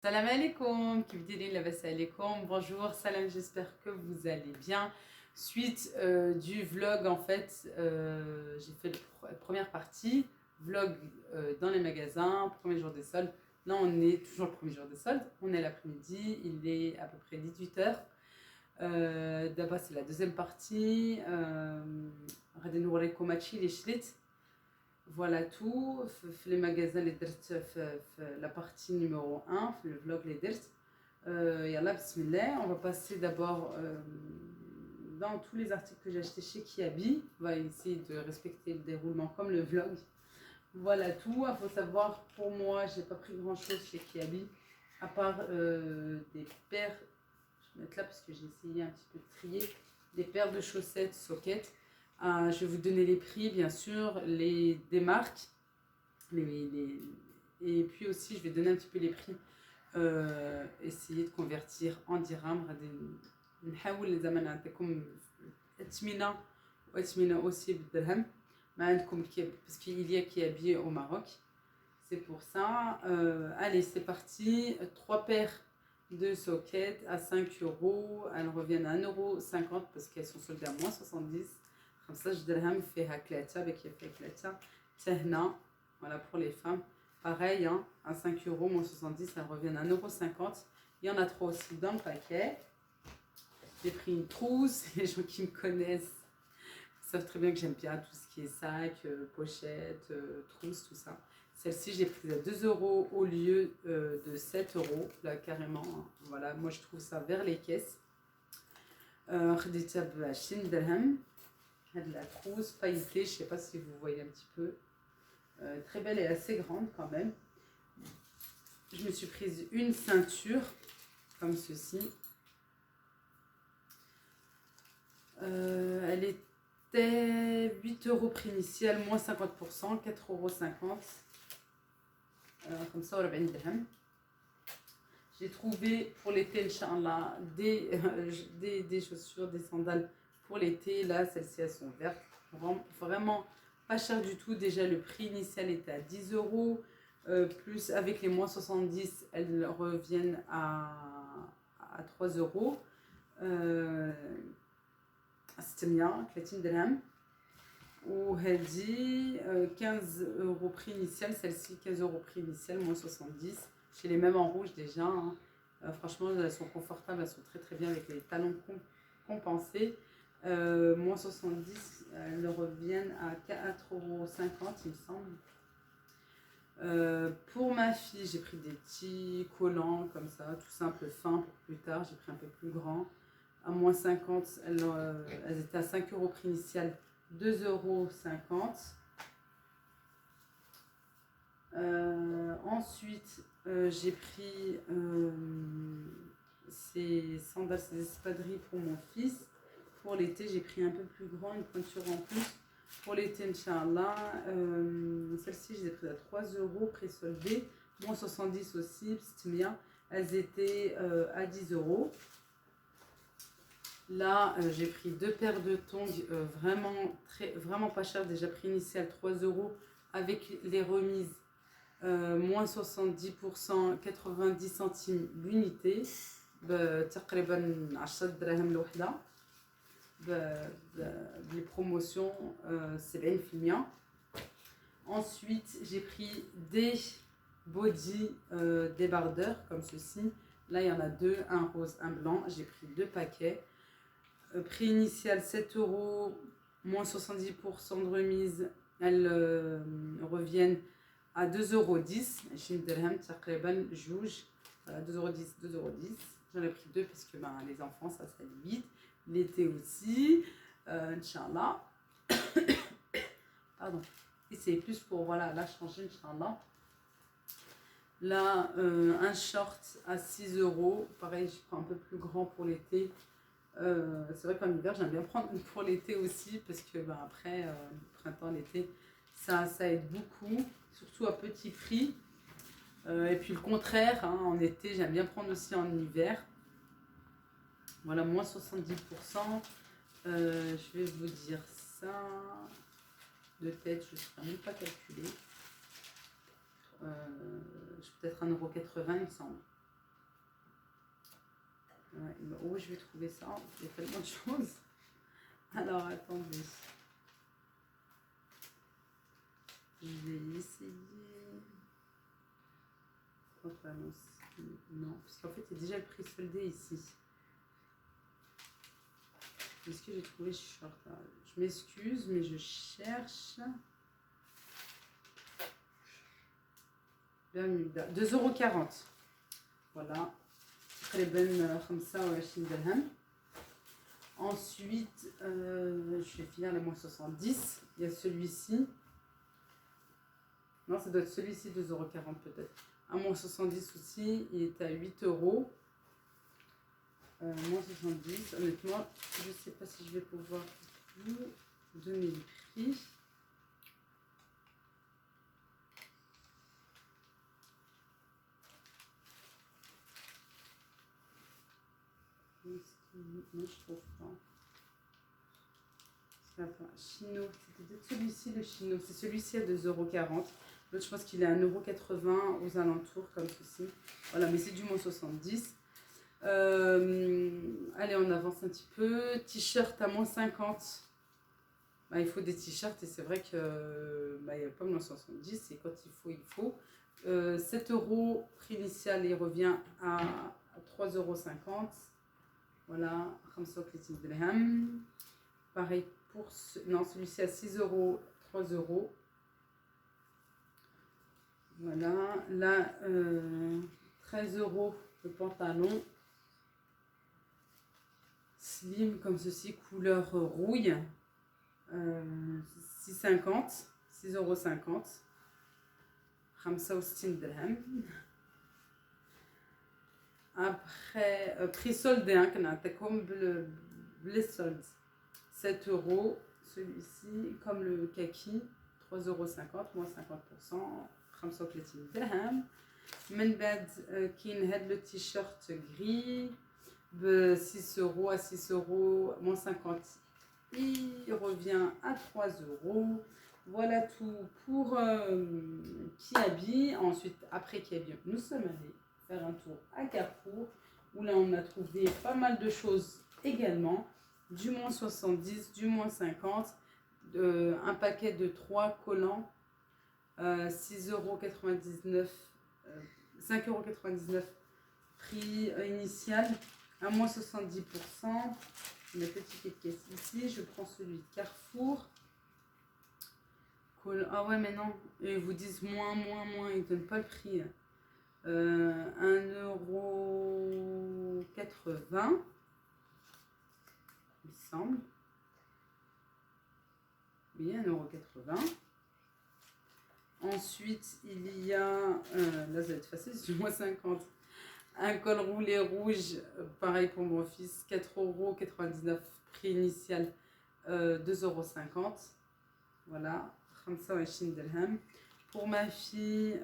Salam alaikum, kibdiri labas alaikum, bonjour, salam, j'espère que vous allez bien. Suite du vlog, en fait, j'ai fait la première partie, vlog dans les magasins, premier jour des soldes. Là, on est toujours le premier jour des soldes, on est l'après-midi, il est à peu près 18h. D'abord, c'est la deuxième partie. غادي نوريكم هادشي اللي شريت. Voilà tout, les magasins les درت في la partie numéro 1, le vlog les درت. Yallah, bismillah, on va passer d'abord dans tous les articles que j'ai achetés chez Kiabi. On va essayer de respecter le déroulement comme le vlog. Voilà tout, il faut savoir, pour moi, j'ai pas pris grand chose chez Kiabi, à part des paires, je vais mettre là parce que j'ai essayé un petit peu de trier, des paires de chaussettes socket. Je vais vous donner les prix, bien sûr, des marques. Et puis aussi, je vais donner un petit peu les prix. Essayer de convertir en dirham. نحاول زعما نعطيكم الثمنة والثمنة aussi بالدرهم. ما عندكم parce qu'il y a Kiabi au Maroc. C'est pour ça. Allez, c'est parti. 3 paires de sockets à 5 euros. Elles reviennent à 1,50 € parce qu'elles sont soldées à moins 70. 15 درهم فيها 3 باكيه فيها 3 حتى هنا. Voilà pour les femmes pareil hein, à 5 euros moins 70 elles reviennent à 1,50 €. Il y en a 3 aussi dans le paquet. J'ai pris une trousse. Les gens qui me connaissent savent très bien que j'aime bien tout ce qui est sac, pochette, trousse, tout ça. Celle-ci j'ai prise à 2 € au lieu de 7 € là carrément. Voilà, moi je trouve ça vers les caisses. خديتها ب 20 درهم. La trousse pailletée, je ne sais pas si vous voyez un petit peu, très belle et assez grande quand même. Je me suis prise une ceinture comme ceci. Elle était 8 € prix initial, moins 50%, 4,50 €. Comme ça, on va dirham. J'ai trouvé pour l'été, Inch'Allah, des chaussures, des sandales pour l'été. Là, celles-ci, elles sont vertes. Vraiment pas cher du tout. Déjà, le prix initial était à 10 €. Plus avec les moins 70, elles reviennent à 3 €. C'était bien, 30 dirhams. Ou Hadi, 15 € prix initial. Celle-ci, 15 € prix initial, moins 70. J'ai les mêmes en rouge déjà. Hein. Franchement, elles sont confortables. Elles sont très très bien avec les talons compensés. Moins 70, elles reviennent à 4,50 € il me semble. Pour ma fille, j'ai pris des petits collants comme ça, tout simple, fin pour plus tard. J'ai pris un peu plus grand. À moins 50, elles étaient à 5 € prix initial, 2,50 €. Ensuite, j'ai pris ces sandales, ces espadrilles pour mon fils. Pour l'été, j'ai pris un peu plus grand, une pointure en plus. Pour l'été, Inch'Allah, celle-ci, je les ai prises à 3 € pré-soldé, moins 70 aussi, c'était bien. Elles étaient à 10 €. Là, j'ai pris 2 paires de tongs vraiment pas chères, déjà prix initial 3 € avec les remises moins 70%, 90 centimes l'unité. تقريبا 10 دراهم الوحده. Les promotions 70%. Ensuite, j'ai pris des body débardeurs comme ceci. Là, il y en a 2, un rose, un blanc. J'ai pris 2 paquets. Prix initial 7 €, moins 70% de remise. Elles reviennent à 2,10 €. J'ai dirham, تقريبا جوج. 2,10 €, 2,10 €. J'en ai pris 2 parce que les enfants, ça limite. L'été aussi, Inch'Allah. Pardon. Et c'est plus pour voilà, la changer, Inch'Allah. Là, un short à 6 €. Pareil, je prends un peu plus grand pour l'été. C'est vrai qu'en hiver, j'aime bien prendre pour l'été aussi parce que après, printemps, l'été, ça aide beaucoup, surtout à petit prix. Et puis le contraire, hein, en été, j'aime bien prendre aussi en hiver. Voilà, moins 70%. Je vais vous dire ça de tête, je ne sais même pas calculer. Peut-être 1,80 €, il me semble. Ouais, où je vais trouver ça? Il y a tellement de choses. Alors, attendez. Je vais essayer. Non, parce qu'en fait, il y a déjà le prix soldé ici. Est-ce que j'ai trouvé short? Je m'excuse, mais je cherche. 2,40 €. Voilà. تقريبا 25 درهم. Ensuite, je vais finir les moins 70. Il y a celui-ci. Non, ça doit être celui-ci, 2,40 € peut-être. À moins 70 aussi, il est à 8 €. Moins 70. Honnêtement, je ne sais pas si je vais pouvoir vous donner le prix. Non, je trouve pas. Chino, c'était peut-être celui-ci le chino. C'est celui-ci à 2,40 €. L'autre, je pense qu'il est à 1,80 € aux alentours, comme ceci. Voilà, mais c'est du moins 70. Allez, on avance un petit peu. T-shirt à moins 50. Bah, il faut des t-shirts et c'est vrai que bah, il n'y a pas moins 70. Et quand il faut. 7 €, prix initial, il revient à 3,50 €. Voilà, 35 dirhams. Pareil pour non, celui-ci à 6 €, 3 €. Voilà, là 13 € le pantalon. Slim comme ceci, couleur rouille. 6,50 €, 6,50 €. 65 dirhams. Après, prix soldé, hein, comme les soldes. 7 €, celui-ci, comme le kaki, 3,50 €, moins 50%, 35 dirhams. من بعد كاين هاد لو تيشيرت gris de 6 € à 6 €, moins 50, il revient à 3 €. Voilà tout pour Kiabi. Ensuite, après Kiabi, nous sommes allés faire un tour à Carrefour, où là on a trouvé pas mal de choses également. Du moins 70, du moins 50, un paquet de 3 collants, 6,99 €, 5,99 € prix initial, à moins 70%. La petite caisse ici, je prends celui de Carrefour. Ah ouais, mais non, ils vous disent moins, ils ne donnent pas le prix. 1,80 €, il semble. Oui, 1,80 €. Ensuite, il y a, là ça va être facile, c'est du moins 50. Un col roulé rouge, pareil pour mon fils, 4,99 €, prix initial 2,50 €. Voilà, 25 dirhams. Pour ma fille,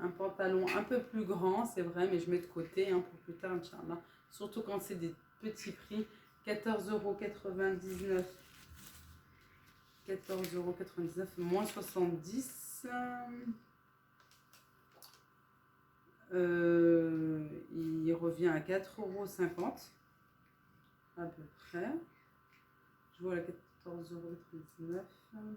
un pantalon un peu plus grand, c'est vrai, mais je mets de côté hein, pour plus tard, Inch'Allah. Surtout quand c'est des petits prix. 14,99 €. 14,99 €, moins 70. Il revient à 4,50 € à peu près. Je vois la 14,99 €.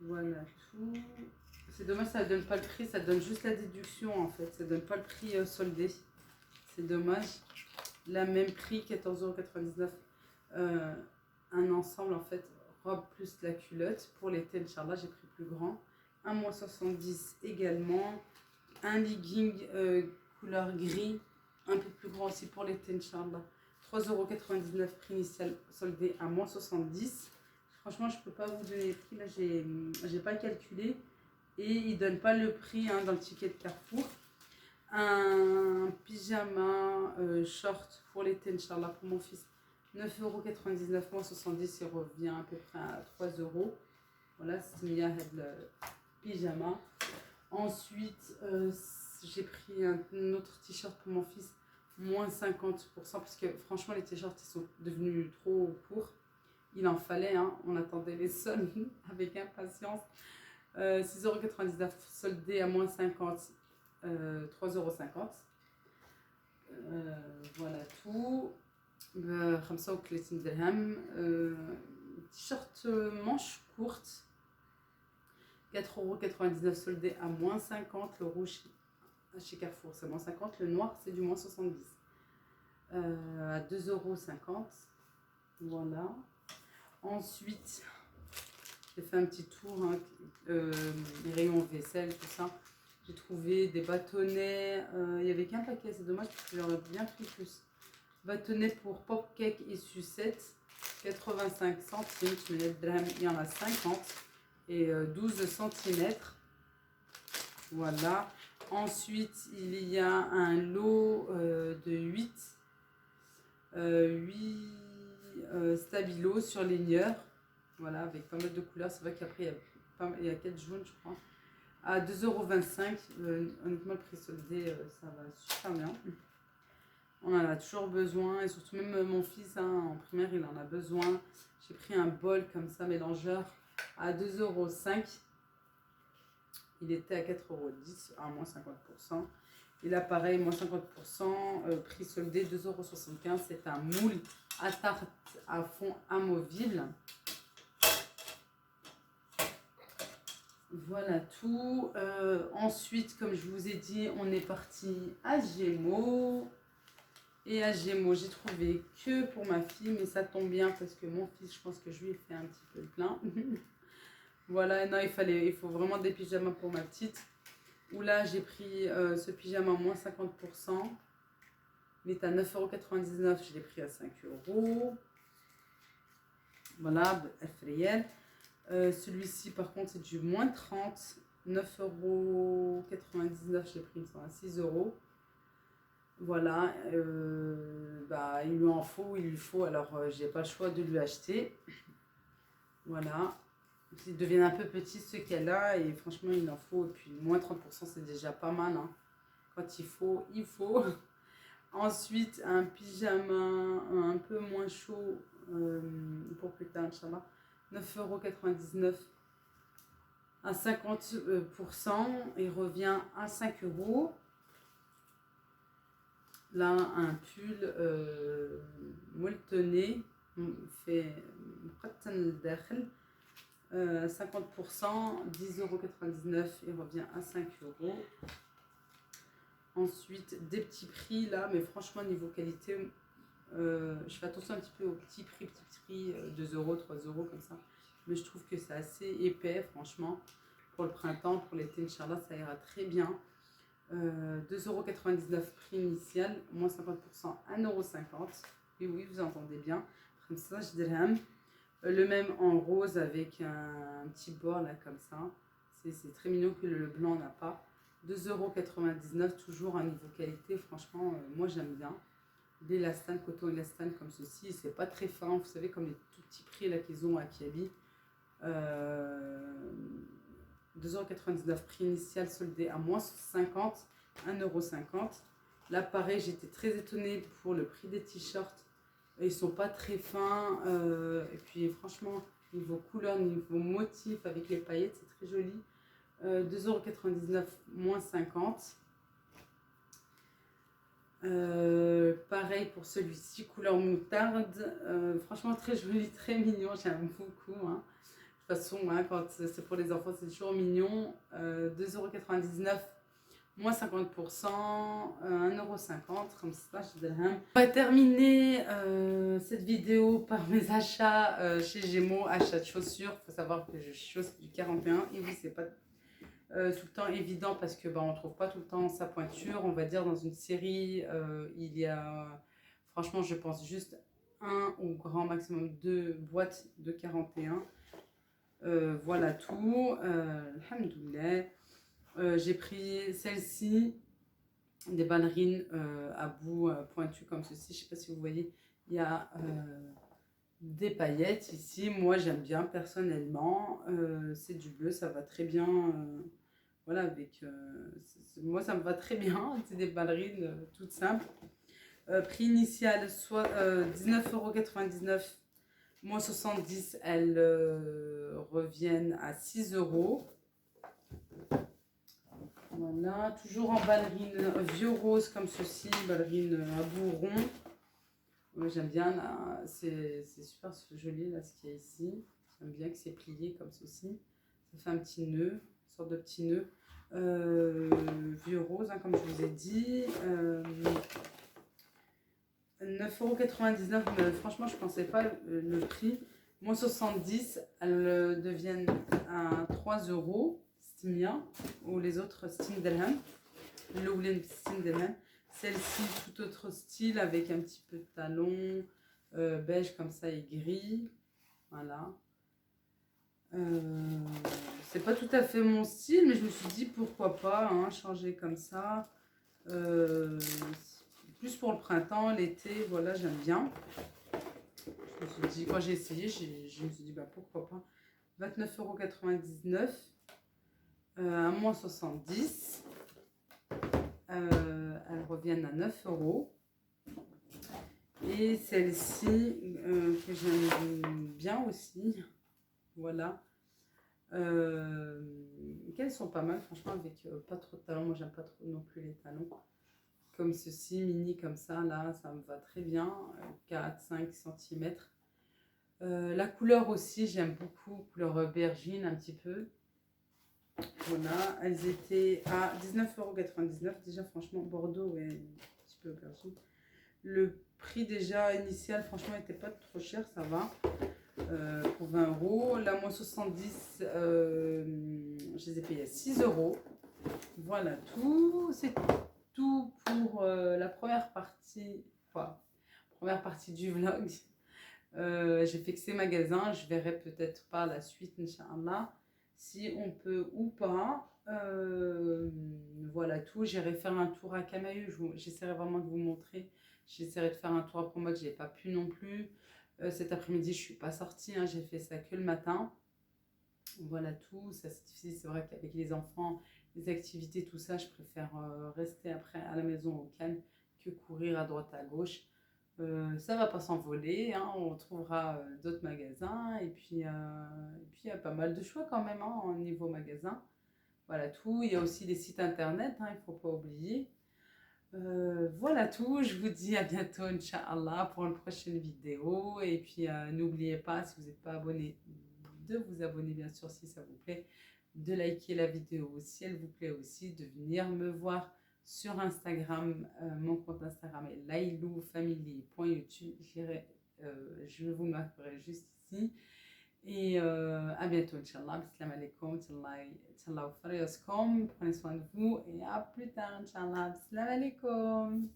Voilà tout. C'est dommage, ça ne donne pas le prix, ça donne juste la déduction en fait. Ça ne donne pas le prix soldé. C'est dommage. La même prix, 14,99 €. Un ensemble en fait, robe plus la culotte. Pour l'été, Inch'Allah, j'ai pris plus grand. 1,70 € également. Un legging couleur gris, un peu plus grand aussi pour l'été, Inch'Allah. 3,99 € prix initial soldé à moins 70. Franchement, je ne peux pas vous donner le prix. Là, j'ai pas calculé. Et ils ne donnent pas le prix hein, dans le ticket de Carrefour. Un pyjama short pour l'été, Inch'Allah, pour mon fils. 9,99 € moins 70, il revient à peu près à 3 €. Voilà, c'est le pyjama. Ensuite, j'ai pris un autre t-shirt pour mon fils, moins 50%, parce que franchement, les t-shirts, ils sont devenus trop courts. Il en fallait, hein, on attendait les soldes avec impatience. 6,99 € soldé à moins 50, 3,50 €. Voilà tout. 35 درهم. T-shirt manche courte, 4,99 € soldé à moins 50. Le rouge chez Carrefour c'est moins 50, le noir c'est du moins 70. À 2,50 €. Voilà. Ensuite, j'ai fait un petit tour, hein, les rayons vaisselle, tout ça. J'ai trouvé des bâtonnets. Il n'y avait qu'un paquet, c'est dommage parce que j'aurais bien pris plus. Bâtonnets pour pop cake et sucettes, 85 centimes. Il y en a 50 et 12 cm. Voilà. Ensuite, il y a un lot de 8 stabilos surligneurs. Voilà, avec pas mal de couleurs. C'est vrai qu'après, il y a 4 jaunes, je crois. À 2,25 €. Honnêtement, le prix soldé, ça va super bien. On en a toujours besoin. Et surtout, même mon fils, hein, en primaire, il en a besoin. J'ai pris un bol comme ça, mélangeur, à 2,05 €. Il était à 4,10 € à moins 50%. Et là, pareil, moins 50%, prix soldé, 2,75 €. C'est un moule à tarte à fond amovible. Voilà tout. Ensuite, comme je vous ai dit, on est parti à Gémeaux. Et à Gémeaux, j'ai trouvé que pour ma fille, mais ça tombe bien parce que mon fils, je pense que je lui ai fait un petit peu le plein. Voilà, non, il faut vraiment des pyjamas pour ma petite. Où là, j'ai pris ce pyjama moins 50%. Il est à 9,99 €, je l'ai pris à 5 €. Voilà, Afriel. Celui-ci, par contre, c'est du moins 30. 9,99 €, je l'ai pris à 6 €. Voilà, il lui en faut, il lui faut, alors j'ai pas le choix de lui acheter. Voilà. Ils deviennent un peu petits ceux qu'elle a et franchement il en faut. Et puis moins 30% c'est déjà pas mal, hein. Quand il faut, il faut. Ensuite un pyjama un peu moins chaud pour plus tard, Inch'Allah. 9,99 € à 50%. Il revient à 5 €. Là un pull molletonné fait 50%, 10,99 €, il revient à 5 €. Ensuite, des petits prix là, mais franchement, niveau qualité, je fais attention un petit peu aux petits prix, 2 €, 3 € comme ça. Mais je trouve que c'est assez épais, franchement. Pour le printemps, pour l'été, Inch'Allah, ça ira très bien. 2,99 € prix initial, moins 50%, 1,50 €. Et oui, vous entendez bien. Comme ça, je dirais. Le même en rose avec un petit bord là comme ça. C'est très mignon que le blanc n'a pas. 2,99 €, toujours un niveau qualité. Franchement, moi j'aime bien. L'élastane, coton élastane comme ceci. C'est pas très fin, vous savez, comme les tout petits prix là qu'ils ont à Kiabi. 2,99 € prix initial soldé à moins 50, 1,50 €. Là pareil, j'étais très étonnée pour le prix des t-shirts. Ils sont pas très fins. Et puis franchement, niveau couleur, niveau motif avec les paillettes, c'est très joli. 2,99 €, moins 50. Pareil pour celui-ci, couleur moutarde. Franchement, très joli, très mignon. J'aime beaucoup, hein. De toute façon, hein, quand c'est pour les enfants, c'est toujours mignon. 2,99 €, moins 50%, 1,50 €, comme ça, je dirais. On va terminer cette vidéo par mes achats chez Gémeaux, achats de chaussures. Il faut savoir que je chausse du 41 et oui, c'est pas tout le temps évident parce que on ne trouve pas tout le temps sa pointure. On va dire dans une série, il y a, franchement, je pense juste un ou grand maximum 2 boîtes de 41. Voilà tout. Alhamdoulilah. J'ai pris celle-ci, des ballerines à bout pointu comme ceci. Je ne sais pas si vous voyez, il y a des paillettes ici. Moi j'aime bien personnellement. C'est du bleu, ça va très bien. Voilà, avec moi ça me va très bien. C'est des ballerines toutes simples. Prix initial soit 19,99 €, moins 70, elles reviennent à 6 €. Voilà, toujours en ballerine vieux rose comme ceci, ballerine à bout rond. Ouais, j'aime bien, là, c'est super joli là ce qu'il y a ici. J'aime bien que c'est plié comme ceci. Ça fait un petit nœud, une sorte de petit nœud. Vieux rose, hein, comme je vous ai dit. 9,99 €, mais franchement, je ne pensais pas le prix. Moins 70, elles deviennent à 3 €, Stimia, ou les autres Stim Delham. Le Stim Delham. Celle-ci, tout autre style, avec un petit peu de talon, beige comme ça et gris. Voilà. C'est pas tout à fait mon style, mais je me suis dit pourquoi pas hein, changer comme ça. Plus pour le printemps, l'été, voilà, j'aime bien. Je me suis dit, quand j'ai essayé, je me suis dit, bah, pourquoi pas. 29,99 €, à moins 70. Elles reviennent à 9 €. Et celle-ci, que j'aime bien aussi, voilà. Qu'elles sont pas mal, franchement, avec pas trop de talons. Moi, j'aime pas trop non plus les talons. Comme ceci, mini comme ça, là, ça me va très bien. 4-5 cm. La couleur aussi, j'aime beaucoup. Couleur aubergine, un petit peu. Voilà, elles étaient à 19,99 €. Déjà, franchement, Bordeaux, ouais, un petit peu aubergine. Le prix déjà initial, franchement, n'était pas trop cher, ça va. Pour 20 €. La moins 70, je les ai payés à 6 €. Voilà tout. C'est tout pour la première partie, première partie du vlog. J'ai fait que ces magasins. Je verrai peut-être par la suite, Inch'Allah, si on peut ou pas. Voilà tout. J'irai faire un tour à Camaïeu. J'essaierai vraiment de vous montrer. J'essaierai de faire un tour à Promote. Je n'ai pas pu non plus. Cet après-midi, je ne suis pas sortie. Hein, j'ai fait ça que le matin. Voilà tout. Ça, c'est difficile. C'est vrai qu'avec les enfants, les activités, tout ça, je préfère rester après à la maison au calme que courir à droite à gauche. Ça va pas s'envoler, hein, on trouvera d'autres magasins et puis il y a pas mal de choix quand même hein, au niveau magasin. Voilà tout, il y a aussi des sites internet, hein, il ne faut pas oublier. Voilà tout, je vous dis à bientôt Inch'Allah pour une prochaine vidéo et puis n'oubliez pas si vous n'êtes pas abonné de vous abonner bien sûr si ça vous plaît, de liker la vidéo si elle vous plaît aussi, de venir me voir sur Instagram. Mon compte Instagram est lailoufamily.youtube. Je vous marquerai juste ici. Et à bientôt, Inch'Allah. Salam alaikum. Tchallah, prenez soin de vous et à plus tard, Inch'Allah. Salam alaikum.